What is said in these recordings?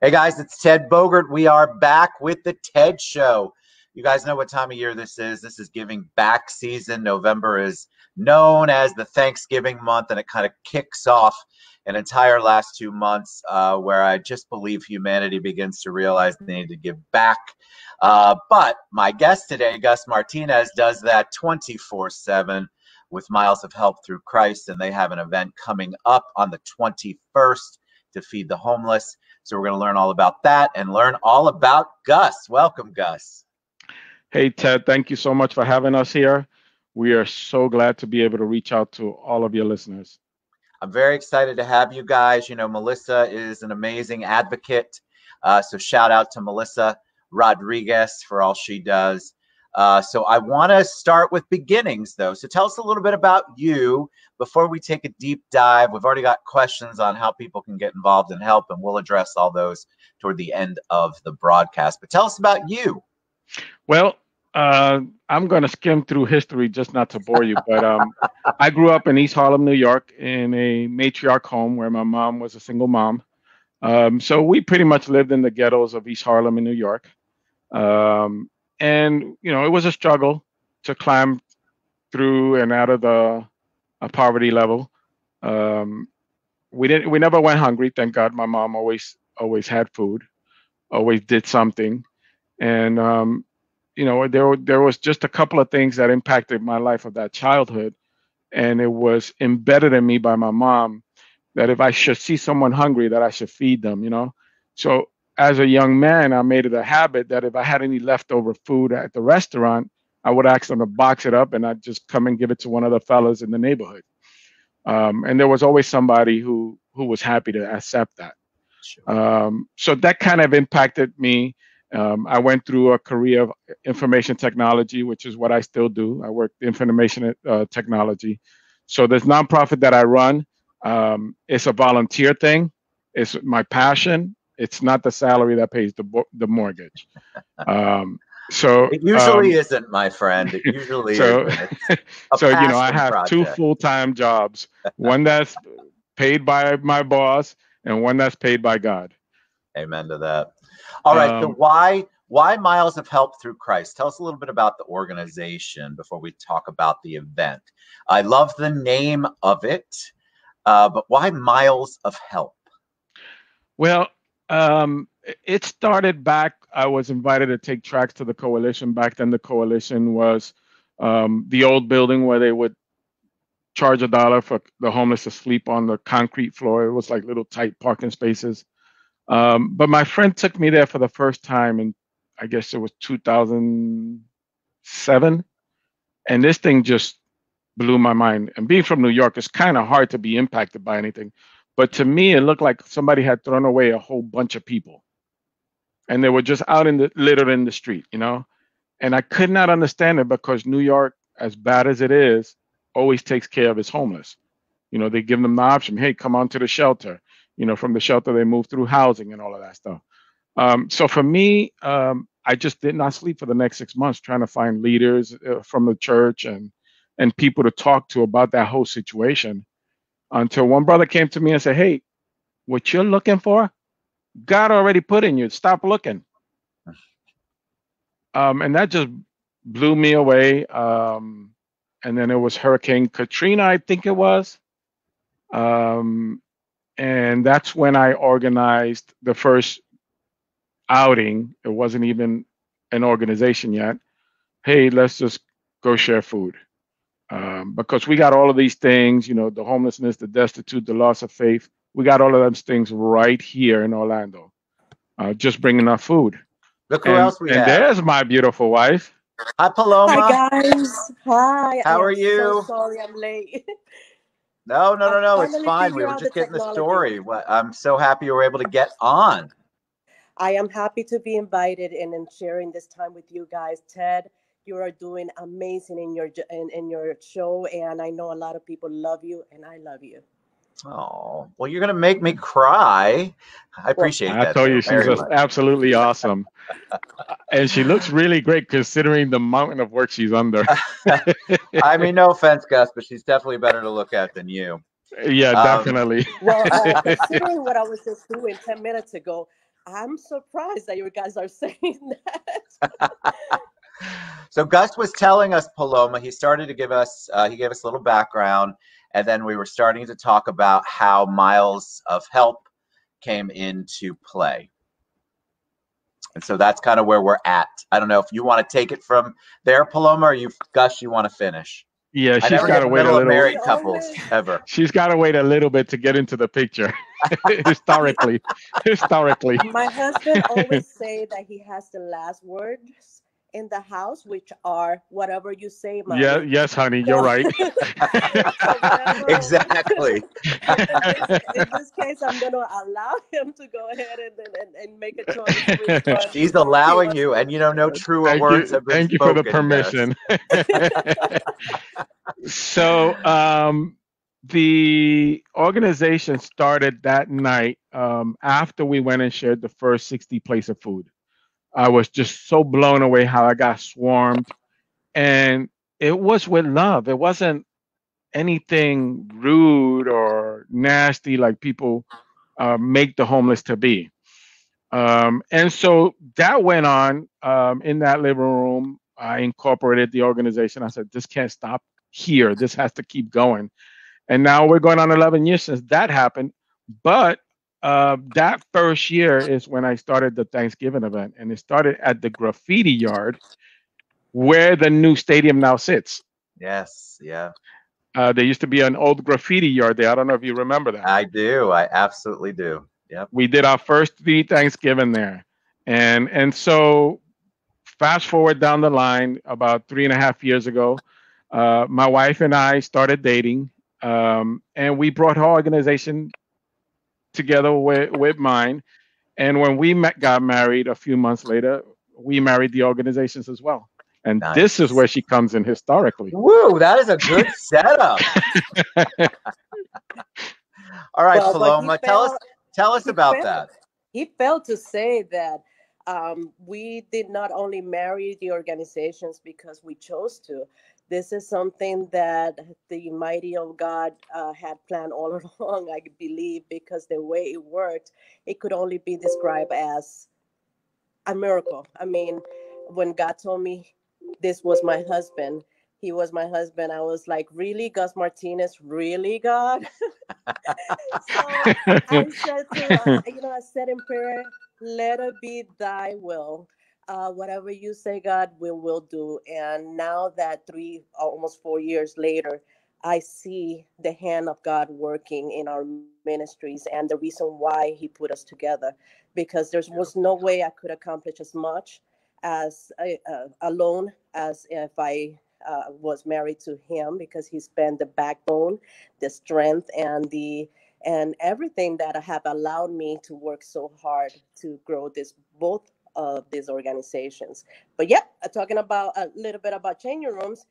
Hey guys, it's Ted Bogert. We are back with the Ted Show. You guys know what time of year this is. This is giving back season. November is known as the Thanksgiving month, and it kind of kicks off an entire last 2 months where I just believe humanity begins to realize they need to give back. But my guest today, Gus Martinez, does that 24/7 with Miles of Help Through Christ, and they have an event coming up on the 21st to feed the homeless. So we're going to learn all about that and learn all about Gus. Welcome, Gus. Hey, Ted, thank you so much for having us here. We are so glad to be able to reach out to all of your listeners. I'm very excited to have you guys. You know, Melissa is an amazing advocate. So shout out to Melissa Rodriguez for all she does. So I want to start with beginnings, though. So tell us a little bit about you before we take a deep dive. We've already got questions on how people can get involved and help, and we'll address all those toward the end of the broadcast. But tell us about you. Well, I'm going to skim through history just not to bore you, but I grew up in East Harlem, New York, in a matriarch home where my mom was a single mom. So we pretty much lived in the ghettos of East Harlem in New York. And, you know, it was a struggle to climb through and out of the poverty level. We never went hungry. Thank God. My mom always had food, always did something. And, you know, there was just a couple of things that impacted my life of that childhood. And it was embedded in me by my mom that if I should see someone hungry, that I should feed them, you know. So as a young man, I made it a habit that if I had any leftover food at the restaurant, I would ask them to box it up and I'd just come and give it to one of the fellas in the neighborhood. And there was always somebody who was happy to accept that. Sure. So that kind of impacted me. I went through a career of information technology, which is what I still do. I work in information technology. So this nonprofit that I run, it's a volunteer thing. It's my passion. It's not the salary that pays the mortgage. So it usually isn't, my friend. It usually isn't. So you know, I have two full-time jobs. One that's paid by my boss, and one that's paid by God. Amen to that. All right. So why Miles of Help Through Christ? Tell us a little bit about the organization before we talk about the event. I love the name of it, but why Miles of Help? Well, it started back. I was invited to take tracts to the coalition. Back then, the coalition was the old building where they would charge $1 for the homeless to sleep on the concrete floor. It was like little tight parking spaces. But my friend took me there for the first time, and I guess it was 2007. And this thing just blew my mind. And being from New York, it's kind of hard to be impacted by anything. But to me, it looked like somebody had thrown away a whole bunch of people. And they were just out littered in the street, you know? And I could not understand it because New York, as bad as it is, always takes care of its homeless. You know, they give them the option, hey, come on to the shelter. You know, from the shelter, they move through housing and all of that stuff. So for me, I just did not sleep for the next 6 months trying to find leaders from the church and people to talk to about that whole situation. Until one brother came to me and said, hey, what you're looking for, God already put in you. Stop looking. And that just blew me away. And then it was Hurricane Katrina, I think it was. And that's when I organized the first outing. It wasn't even an organization yet. Hey, let's just go share food. Because we got all of these things, you know, the homelessness, the destitute, the loss of faith. We got all of those things right here in Orlando. Just bringing our food. Look who else we have. And there's my beautiful wife. Hi, Paloma. Hi, guys. Hi. How are you? So sorry I'm late. No. It's fine. We were just getting the story. I'm so happy you were able to get on. I am happy to be invited and sharing this time with you guys. Ted, you are doing amazing in your show, and I know a lot of people love you, and I love you. Oh, well, you're going to make me cry. I appreciate that. I told you she's absolutely awesome. And she looks really great considering the mountain of work she's under. I mean, no offense, Gus, but she's definitely better to look at than you. Yeah, definitely. Well, considering what I was just doing 10 minutes ago, I'm surprised that you guys are saying that. So Gus was telling us, Paloma, he started to give us, he gave us a little background, and then we were starting to talk about how Miles of Help came into play. And so that's kind of where we're at. I don't know if you want to take it from there, Paloma, or Gus, you want to finish? Yeah, I she's never got get to in the wait a middle of little. married couples ever. She's got to wait a little bit to get into the picture. Historically. My husband always say that he has the last words in the house, which are whatever you say, mommy. Yeah, yes, honey, you're right. So whatever. Exactly. In this case, I'm going to allow him to go ahead and make a choice. Which one She's he allowing wants you, to and no truer Thank words you. have been Thank you for the spoken there. permission. So the organization started that night after we went and shared the first 60 plates of food. I was just so blown away how I got swarmed. And it was with love. It wasn't anything rude or nasty like people make the homeless to be. And so that went on in that living room. I incorporated the organization. I said, this can't stop here. This has to keep going. And now we're going on 11 years since that happened. But that first year is when I started the Thanksgiving event. And it started at the graffiti yard where the new stadium now sits. Yes, yeah. There used to be an old graffiti yard there. I don't know if you remember that. I do. I absolutely do. Yep. We did our first 3 Thanksgiving there. And so fast forward down the line, about 3.5 years ago, my wife and I started dating, and we brought her organization together with mine. And when we got married a few months later, we married the organizations as well. And Nice. this is where she comes in historically. Woo, that is a good setup. All right, Well, Paloma, tell us about that. He failed to say that we did not only marry the organizations because we chose to. This is something that the mighty of God had planned all along, I believe, because the way it worked, it could only be described as a miracle. I mean, when God told me this was my husband, he was my husband, I was like, really, Gus Martinez? Really, God? So I said I said in prayer, let it be thy will. Whatever you say, God, we will do. And now that almost 4 years later, I see the hand of God working in our ministries and the reason why he put us together, because there was no way I could accomplish as much as alone as if I was married to him, because he's been the backbone, the strength, and everything that have allowed me to work so hard to grow both of these organizations. But yeah, talking about a little bit about changing rooms,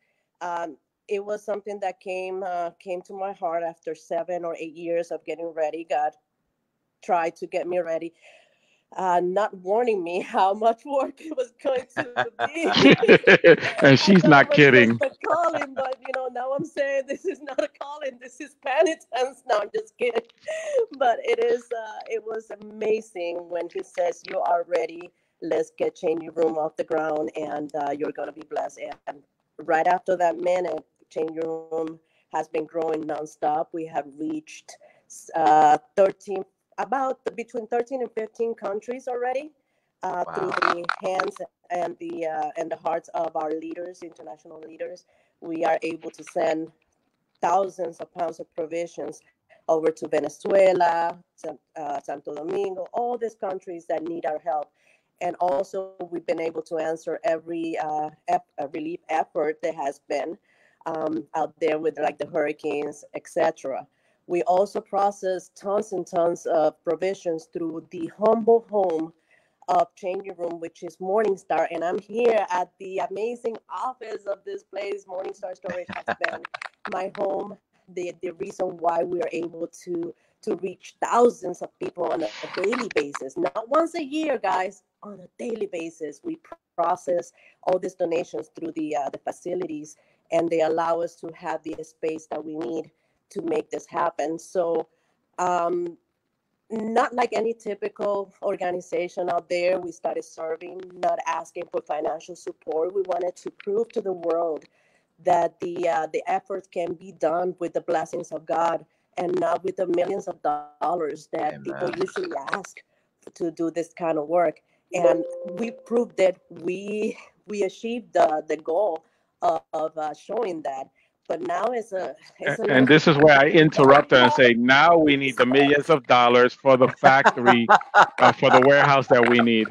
it was something that came to my heart after 7 or 8 years of getting ready. God tried to get me ready, not warning me how much work it was going to be. And she's not kidding. The calling, but now I'm saying this is not a calling. This is penitence. No, I'm just kidding. But it is. It was amazing when he says, "You are ready. Let's get changing room off the ground, and you're gonna be blessed." And right after that minute, changing room has been growing nonstop. We have reached 13, about between 13 and 15 countries already, through the hands and the hearts of our leaders, international leaders. We are able to send thousands of pounds of provisions over to Venezuela, Santo Domingo, all these countries that need our help. And also, we've been able to answer every relief effort that has been out there with like the hurricanes, etc. We also process tons and tons of provisions through the humble home of Changing Room, which is Morningstar. And I'm here at the amazing office of this place. Morningstar Storage has been my home, the reason why we are able to reach thousands of people on a daily basis. Not once a year, guys, on a daily basis. We process all these donations through the facilities, and they allow us to have the space that we need to make this happen. So not like any typical organization out there. We started serving, not asking for financial support. We wanted to prove to the world that the efforts can be done with the blessings of God and not with the millions of dollars that Amen. people usually ask to do this kind of work. And we proved that we achieved the goal of showing that. But now it's a And little this is where I interrupt her and say, now we need the millions of dollars for the factory, for the warehouse that we need.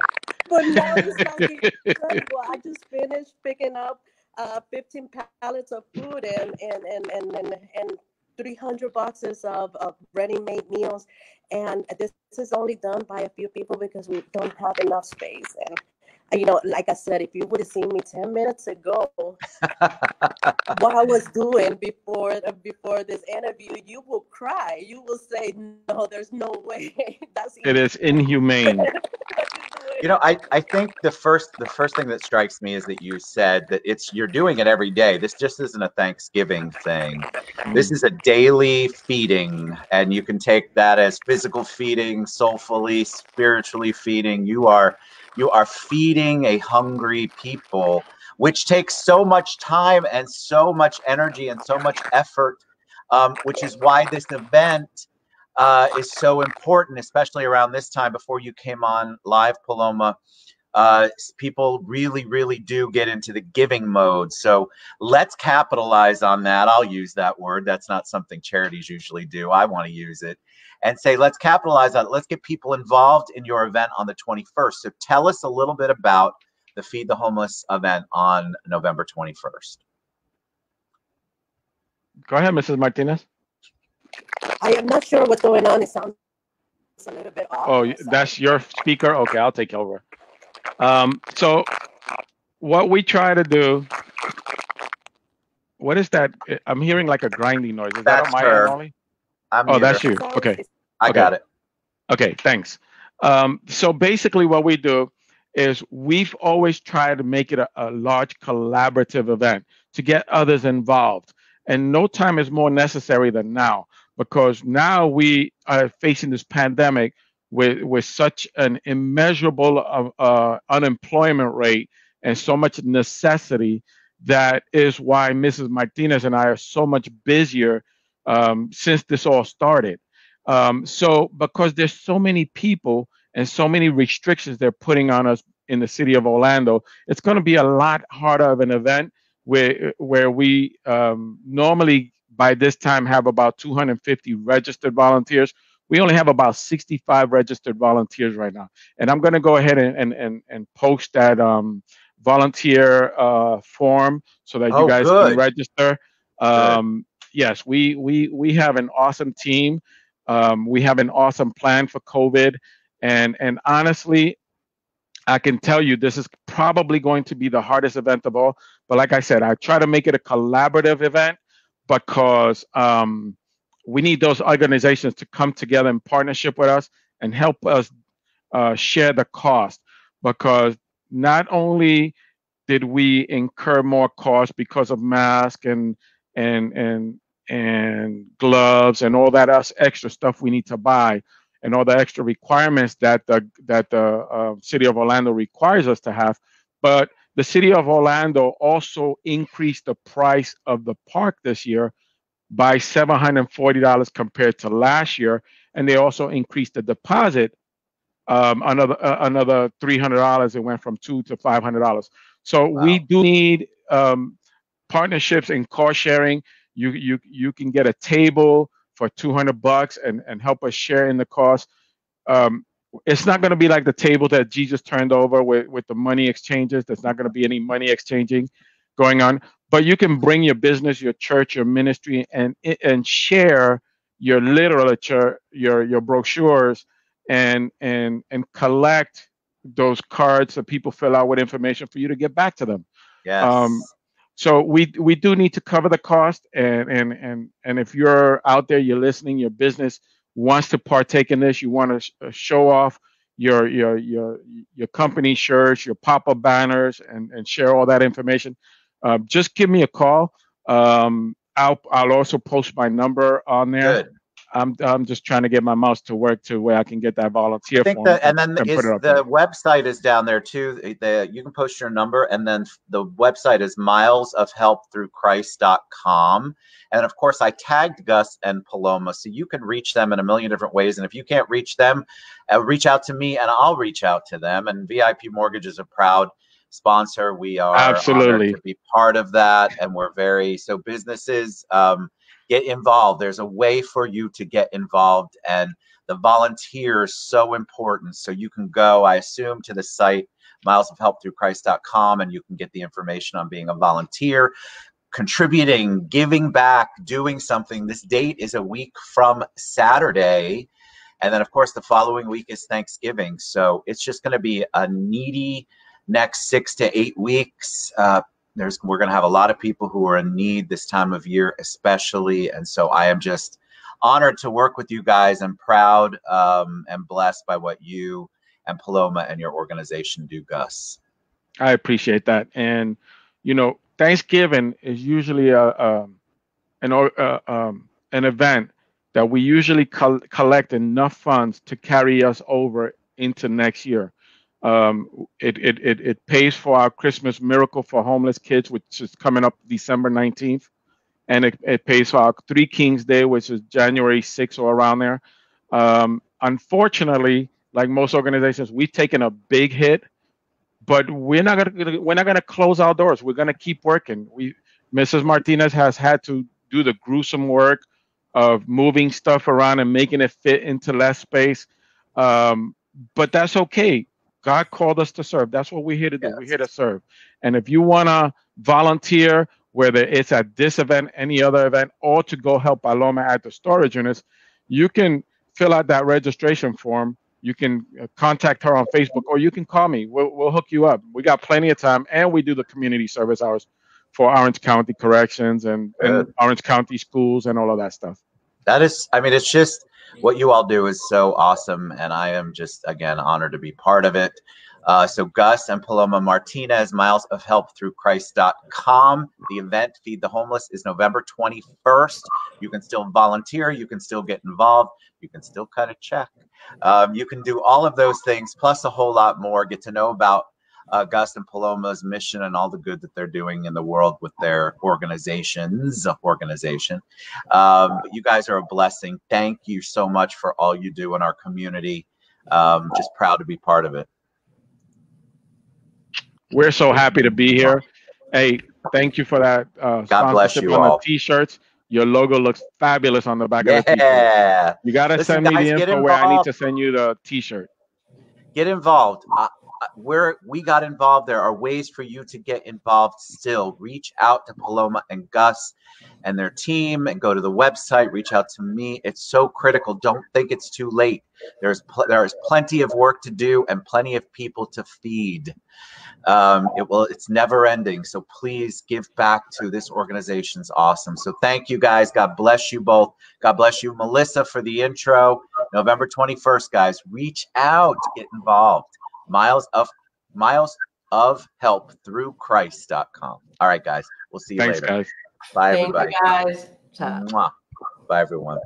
But now it's like incredible. I just finished picking up 15 pallets of food and 300 boxes of ready-made meals. And this is only done by a few people because we don't have enough space. And, like I said, if you would have seen me 10 minutes ago, what I was doing before this interview, you will cry. You will say, no, there's no way. It is inhumane. I think the first thing that strikes me is that you said that you're doing it every day. This just isn't a Thanksgiving thing. This is a daily feeding, and you can take that as physical feeding, soulfully, spiritually feeding. You are feeding a hungry people, which takes so much time and so much energy and so much effort, which is why this event is so important, especially around this time before you came on live, Paloma. People really, really do get into the giving mode. So let's capitalize on that. I'll use that word. That's not something charities usually do. I want to use it and say, let's capitalize on it. Let's get people involved in your event on the 21st. So tell us a little bit about the Feed the Homeless event on November 21st. Go ahead, Mrs. Martinez. I am not sure what's going on. It sounds a little bit off. Oh, that's your speaker? Okay, I'll take over. So what we try to do, what is that? I'm hearing like a grinding noise. Is that on my end only? Oh, that's you. Okay. I got it. Okay, thanks. So basically what we do is we've always tried to make it a large collaborative event to get others involved. And no time is more necessary than now, because now we are facing this pandemic with such an immeasurable unemployment rate and so much necessity. That is why Mrs. Martinez and I are so much busier since this all started. So because there's so many people and so many restrictions they're putting on us in the city of Orlando, it's going to be a lot harder of an event where we normally by this time have about 250 registered volunteers. We only have about 65 registered volunteers right now. And I'm going to go ahead and post that volunteer form so that you guys can register. Yes, we have an awesome team. We have an awesome plan for COVID. And honestly, I can tell you this is probably going to be the hardest event of all. But like I said, I try to make it a collaborative event because we need those organizations to come together in partnership with us and help us share the cost. Because not only did we incur more costs because of masks and gloves and all that extra stuff we need to buy, and all the extra requirements that the city of Orlando requires us to have. But the city of Orlando also increased the price of the park this year by $740 compared to last year. And they also increased the deposit another $300. It went from $200 to $500. So we do need partnerships and cost sharing. You can get a table for $200 and help us share in the cost. It's not going to be like the table that Jesus turned over with the money exchanges. There's not going to be any money exchanging going on. But you can bring your business, your church, your ministry, and share your literature, your brochures, and collect those cards that people fill out with information for you to get back to them. Yes. So we do need to cover the cost, and if you're out there, you're listening, your business wants to partake in this, you want to show off your company shirts, your pop-up banners, and share all that information, just give me a call. I'll also post my number on there. Good. I'm just trying to get my mouse to work to where I can get that volunteer I think form that, and then put it up the there. website is down there too. You can post your number, and then the website is milesofhelpthroughchrist.com. And of course, I tagged Gus and Paloma, so you can reach them in a million different ways. And if you can't reach them, reach out to me, and I'll reach out to them. And VIP Mortgage is a proud sponsor. We are Absolutely honored to be part of that, and we're so businesses. Get involved. There's a way for you to get involved, and the volunteers so important. So you can go, I assume, to the site milesofhelpthroughchrist.com, and you can get the information on being a volunteer, contributing, giving back, doing something. This date is a week from Saturday, and then of course the following week is Thanksgiving. So it's just going to be a needy next 6 to 8 weeks. We're going to have a lot of people who are in need this time of year, especially. And so I am just honored to work with you guys. I'm proud and blessed by what you and Paloma and your organization do, Gus. I appreciate that. And, you know, Thanksgiving is usually an event that we usually collect enough funds to carry us over into next year. It pays for our Christmas Miracle for Homeless Kids, which is coming up December 19th. And it pays for our Three Kings Day, which is January 6th or around there. Unfortunately, like most organizations, we've taken a big hit, but we're not gonna close our doors. We're gonna keep working. Mrs. Martinez has had to do the gruesome work of moving stuff around and making it fit into less space. But that's okay. God called us to serve. That's what we're here to do. Yes. We're here to serve. And if you want to volunteer, whether it's at this event, any other event, or to go help Paloma at the storage units, you can fill out that registration form. You can contact her on Facebook, or you can call me. We'll hook you up. We got plenty of time, and we do the community service hours for Orange County Corrections and Orange County Schools and all of that stuff. That is, I mean, it's just what you all do is so awesome, and I am just, again, honored to be part of it. So Gus and Paloma Martinez, milesofhelpthroughchrist.com. The event, Feed the Homeless, is November 21st. You can still volunteer. You can still get involved. You can still cut a check. You can do all of those things, plus a whole lot more. Get to know about Gus and Paloma's mission and all the good that they're doing in the world with their organization. You guys are a blessing. Thank you so much for all you do in our community. Just proud to be part of it. We're so happy to be here. Hey, thank you for that God bless you on all. the t-shirts. Your logo looks fabulous on the back of the t-shirt. Yeah. You got to send me the info where I need to send you the t-shirt. Get involved. We got involved. There are ways for you to get involved still. Reach out to Paloma and Gus and their team, and go to the website. Reach out to me. It's so critical. Don't think it's too late. There is plenty of work to do and plenty of people to feed. It's never ending. So please give back to this organization's awesome. So thank you guys. God bless you both. God bless you, Melissa, for the intro. November 21st, guys. Reach out. Get involved. milesofhelpthroughchrist.com. All right, guys. We'll see you later. Thanks, guys. Bye, everybody. Thank you, guys. Mwah. Bye, everyone.